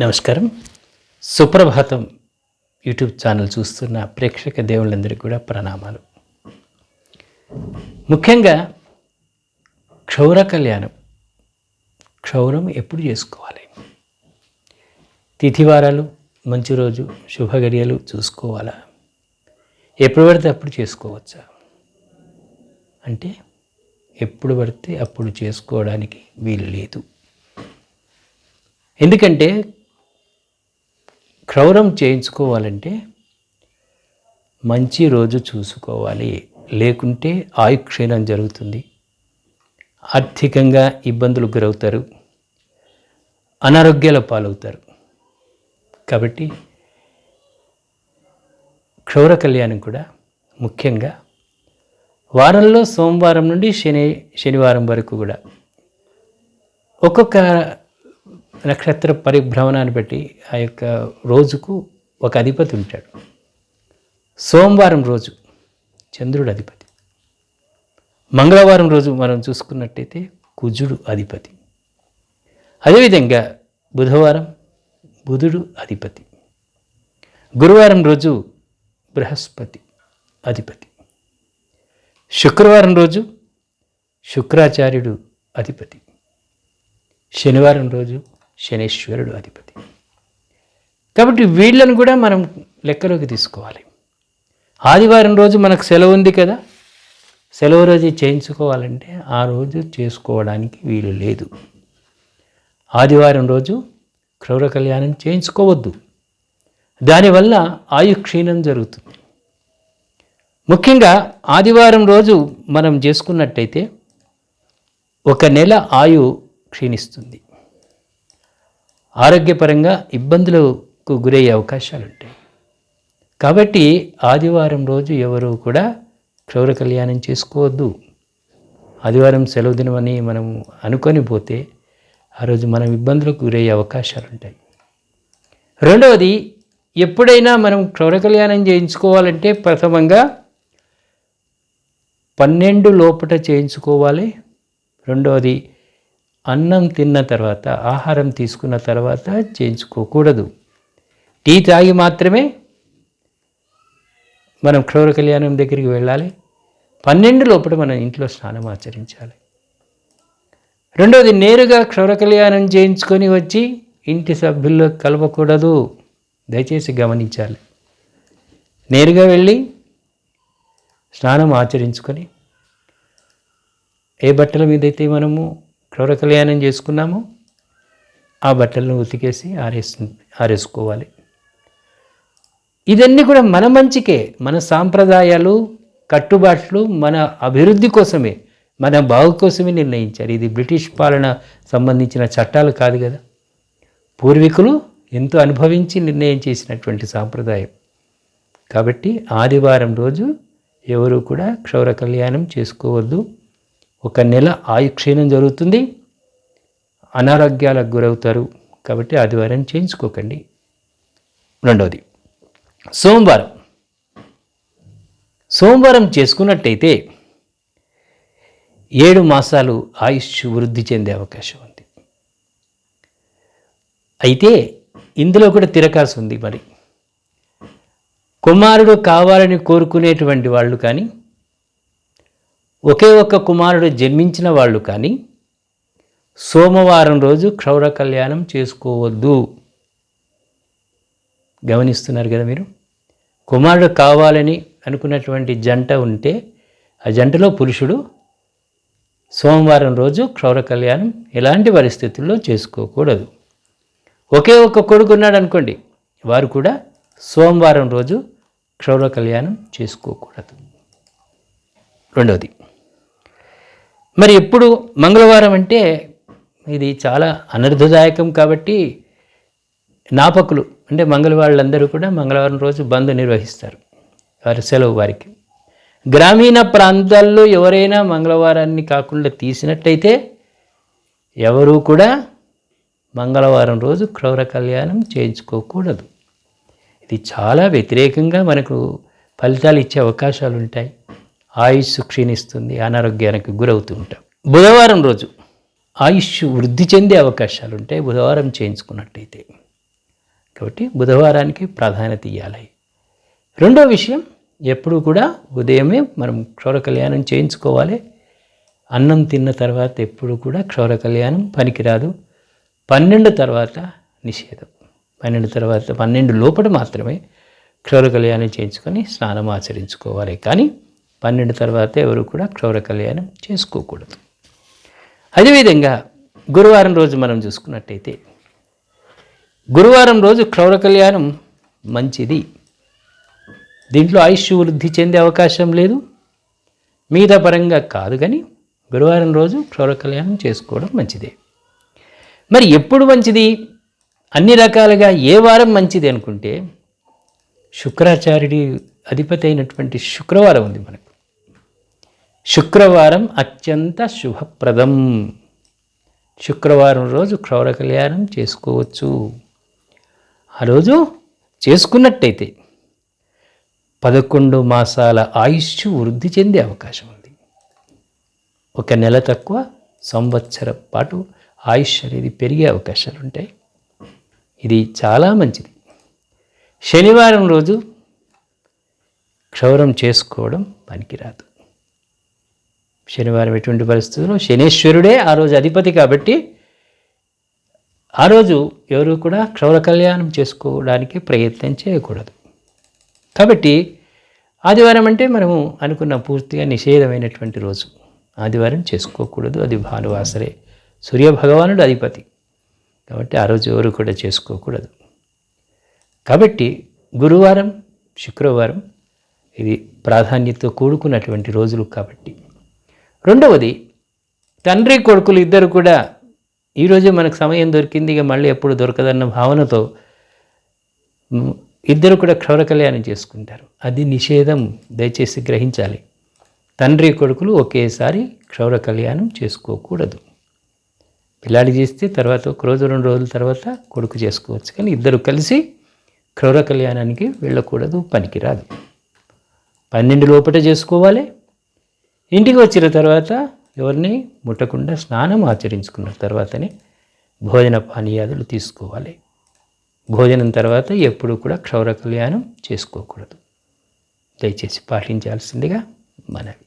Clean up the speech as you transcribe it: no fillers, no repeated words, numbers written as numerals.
నమస్కారం. సుప్రభాతం YouTube channel చూస్తున్న ప్రేక్షక దేవుళ్ళందరికీ కూడా ప్రణామాలు. ముఖ్యంగా క్షౌర కళ్యాణం, క్షౌరం ఎప్పుడు చేసుకోవాలి? తిథివారాలు, మంచి రోజు, శుభగడియలు చూసుకోవాలా? ఎప్పుడు పడితే అప్పుడు చేసుకోవచ్చా? అంటే ఎప్పుడు పడితే అప్పుడు చేసుకోవడానికి వీలు లేదు. ఎందుకంటే క్షౌరం చేయించుకోవాలంటే మంచి రోజు చూసుకోవాలి, లేకుంటే ఆయుక్షీణం జరుగుతుంది, ఆర్థికంగా ఇబ్బందులు గురవుతారు, అనారోగ్యాల పాలవుతారు. కాబట్టి క్షౌర కళ్యాణం కూడా ముఖ్యంగా వారంలో సోమవారం నుండి శనివారం వరకు కూడా ఒక్కొక్క నక్షత్ర పరిభ్రమణాన్ని బట్టి ఆ యొక్క రోజుకు ఒక అధిపతి ఉంటాడు. సోమవారం రోజు చంద్రుడు అధిపతి, మంగళవారం రోజు మనం చూసుకున్నట్టయితే కుజుడు అధిపతి, అదేవిధంగా బుధవారం బుధుడు అధిపతి, గురువారం రోజు బృహస్పతి అధిపతి, శుక్రవారం రోజు శుక్రాచార్యుడు అధిపతి, శనివారం రోజు శనీశ్వరుడు అధిపతి. కాబట్టి వీళ్ళను కూడా మనం లెక్కలోకి తీసుకోవాలి. ఆదివారం రోజు మనకు సెలవు ఉంది కదా, సెలవు రోజు చేయించుకోవాలంటే ఆ రోజు చేసుకోవడానికి వీలు లేదు. ఆదివారం రోజు క్షౌర కళ్యాణం చేయించుకోవద్దు, దానివల్ల ఆయు క్షీణం జరుగుతుంది. ముఖ్యంగా ఆదివారం రోజు మనం చేసుకున్నట్టయితే ఒక నెల ఆయు క్షీణిస్తుంది, ఆరోగ్యపరంగా ఇబ్బందులకు గురయ్యే అవకాశాలు ఉంటాయి. కాబట్టి ఆదివారం రోజు ఎవరు కూడా క్షౌర కళ్యాణం చేసుకోవద్దు. ఆదివారం సెలవు దినమని మనం అనుకొని పోతే ఆ రోజు మనం ఇబ్బందులకు గురయ్యే అవకాశాలు ఉంటాయి. రెండవది, ఎప్పుడైనా మనం క్షౌర కళ్యాణం చేయించుకోవాలంటే ప్రథమంగా 12 లోపట చేయించుకోవాలి. రెండవది, అన్నం తిన్న తర్వాత, ఆహారం తీసుకున్న తర్వాత చేయించుకోకూడదు. టీ తాగి మాత్రమే మనం క్షౌర కళ్యాణం దగ్గరికి వెళ్ళాలి. 12 లోపల మనం ఇంట్లో స్నానం ఆచరించాలి. రెండవది, నేరుగా క్షౌర కళ్యాణం చేయించుకొని వచ్చి ఇంటి సభ్యుల్లో కలవకూడదు. దయచేసి గమనించాలి. నేరుగా వెళ్ళి స్నానం ఆచరించుకొని ఏ బట్టల మీదైతే మనము క్షౌర కళ్యాణం చేసుకున్నామో ఆ బట్టలను ఉతికేసి ఆరేసుకోవాలి. ఇదన్నీ కూడా మన మంచికే, మన సాంప్రదాయాలు, కట్టుబాట్లు మన అభివృద్ధి కోసమే, మన బాగు కోసమే నిర్ణయించారు. ఇది బ్రిటిష్ పాలన సంబంధించిన చట్టాలు కాదు కదా. పూర్వీకులు ఎంతో అనుభవించి నిర్ణయం చేసినటువంటి సాంప్రదాయం. కాబట్టి ఆదివారం రోజు ఎవరు కూడా క్షౌర కళ్యాణం చేసుకోవద్దు. ఒక నెల ఆయుక్షీణం జరుగుతుంది, అనారోగ్యాలకు గురవుతారు. కాబట్టి ఆదివారం చేయించుకోకండి. రెండవది, సోమవారం చేసుకున్నట్టయితే 7 మాసాలు ఆయుష్ వృద్ధి చెందే అవకాశం ఉంది. అయితే ఇందులో కూడా తిరకాసు ఉంది. మరి కుమారుడు కావాలని కోరుకునేటువంటి వాళ్ళు కానీ, ఒకే ఒక్క కుమారుడు జన్మించిన వాళ్ళు కానీ సోమవారం రోజు క్షౌర కళ్యాణం చేసుకోవద్దు. గమనిస్తున్నారు కదా మీరు. కుమారుడు కావాలని అనుకున్నటువంటి జంట ఉంటే ఆ జంటలో పురుషుడు సోమవారం రోజు క్షౌర కళ్యాణం ఎలాంటి పరిస్థితుల్లో చేసుకోకూడదు. ఒకే ఒక్క కొడుకు ఉన్నాడు అనుకోండి, వారు కూడా సోమవారం రోజు క్షౌర కళ్యాణం చేసుకోకూడదు. రెండవది, మరి ఎప్పుడు మంగళవారం అంటే ఇది చాలా అనర్థదాయకం. కాబట్టి నాపకులు అంటే మంగళవాళ్ళందరూ కూడా మంగళవారం రోజు బంద్ నిర్వహిస్తారు, వారి సెలవు వారికి. గ్రామీణ ప్రాంతాల్లో ఎవరైనా మంగళవారాన్ని కాకుండా తీసినట్టయితే ఎవరూ కూడా మంగళవారం రోజు క్షౌర కళ్యాణం చేయించుకోకూడదు. ఇది చాలా వ్యతిరేకంగా మనకు ఫలితాలు ఇచ్చే అవకాశాలు ఉంటాయి. ఆయుష్ క్షీణిస్తుంది, అనారోగ్యానికి గురవుతూ ఉంటాం. బుధవారం రోజు ఆయుష్ వృద్ధి చెందే అవకాశాలు ఉంటాయి బుధవారం చేయించుకున్నట్టయితే. కాబట్టి బుధవారానికి ప్రాధాన్యత ఇవ్వాలి. రెండో విషయం, ఎప్పుడు కూడా ఉదయమే మనం క్షౌర కళ్యాణం చేయించుకోవాలి. అన్నం తిన్న తర్వాత ఎప్పుడు కూడా క్షౌర కళ్యాణం పనికిరాదు. 12 తర్వాత నిషేధం. 12 లోపల మాత్రమే క్షౌర కళ్యాణం చేయించుకొని స్నానం ఆచరించుకోవాలి. కానీ 12 తర్వాత ఎవరు కూడా క్షౌర కళ్యాణం చేసుకోకూడదు. అదేవిధంగా గురువారం రోజు మనం చూసుకున్నట్టయితే, గురువారం రోజు క్షౌర కళ్యాణం మంచిది. దీంట్లో ఆయుష్ వృద్ధి చెందే అవకాశం లేదు, మిగతా పరంగా కాదు. కానీ గురువారం రోజు క్షౌర కళ్యాణం చేసుకోవడం మంచిదే. మరి ఎప్పుడు మంచిది? అన్ని రకాలుగా ఏ వారం మంచిది అనుకుంటే, శుక్రాచార్యుడి అధిపతి అయినటువంటి శుక్రవారం ఉంది మనకు. శుక్రవారం అత్యంత శుభప్రదం. శుక్రవారం రోజు క్షౌర కళ్యాణం చేసుకోవచ్చు. ఆ రోజు చేసుకున్నట్టయితే 11 మాసాల ఆయుష్ వృద్ధి చెందే అవకాశం ఉంది. 1 నెల తక్కువ, సంవత్సరం పాటు ఆయుష్ అనేది పెరిగే అవకాశాలు ఉంటాయి. ఇది చాలా మంచిది. శనివారం రోజు క్షౌరం చేసుకోవడం పనికిరాదు. శనివారం ఎటువంటి పరిస్థితుల్లో, శనేశ్వరుడే ఆ రోజు అధిపతి కాబట్టి ఆ రోజు ఎవరు కూడా క్షౌర కళ్యాణం చేసుకోవడానికి ప్రయత్నం చేయకూడదు. కాబట్టి ఆదివారం అంటే మనము అనుకున్న పూర్తిగా నిషేధమైనటువంటి రోజు. ఆదివారం చేసుకోకూడదు. అది భానువాసరే, సూర్యభగవానుడు అధిపతి కాబట్టి ఆ రోజు ఎవరు కూడా చేసుకోకూడదు. కాబట్టి గురువారం, శుక్రవారం ఇది ప్రాధాన్యతతో కూడుకున్నటువంటి రోజులు కాబట్టి. రెండవది, తండ్రి కొడుకులు ఇద్దరు కూడా ఈరోజే మనకు సమయం దొరికింది, ఇక మళ్ళీ ఎప్పుడు దొరకదన్న భావనతో ఇద్దరు కూడా క్షౌర కళ్యాణం చేసుకుంటారు. అది నిషేధం, దయచేసి గ్రహించాలి. తండ్రి కొడుకులు ఒకేసారి క్షౌర కళ్యాణం చేసుకోకూడదు. పిల్లాడి చేస్తే తర్వాత 1 రోజు 2 రోజుల తర్వాత కొడుకు చేసుకోవచ్చు, కానీ ఇద్దరు కలిసి క్షౌర కళ్యాణానికి వెళ్ళకూడదు, పనికిరాదు. 12 లోపల చేసుకోవాలి. ఇంటికి వచ్చిన తర్వాత ఎవరిని ముట్టకుండా స్నానం ఆచరించుకున్న తర్వాతనే భోజన పానీయాదులు తీసుకోవాలి. భోజనం తర్వాత ఎప్పుడు కూడా క్షౌర కళ్యాణం చేసుకోకూడదు. దయచేసి పాటించాల్సిందిగా మనవి.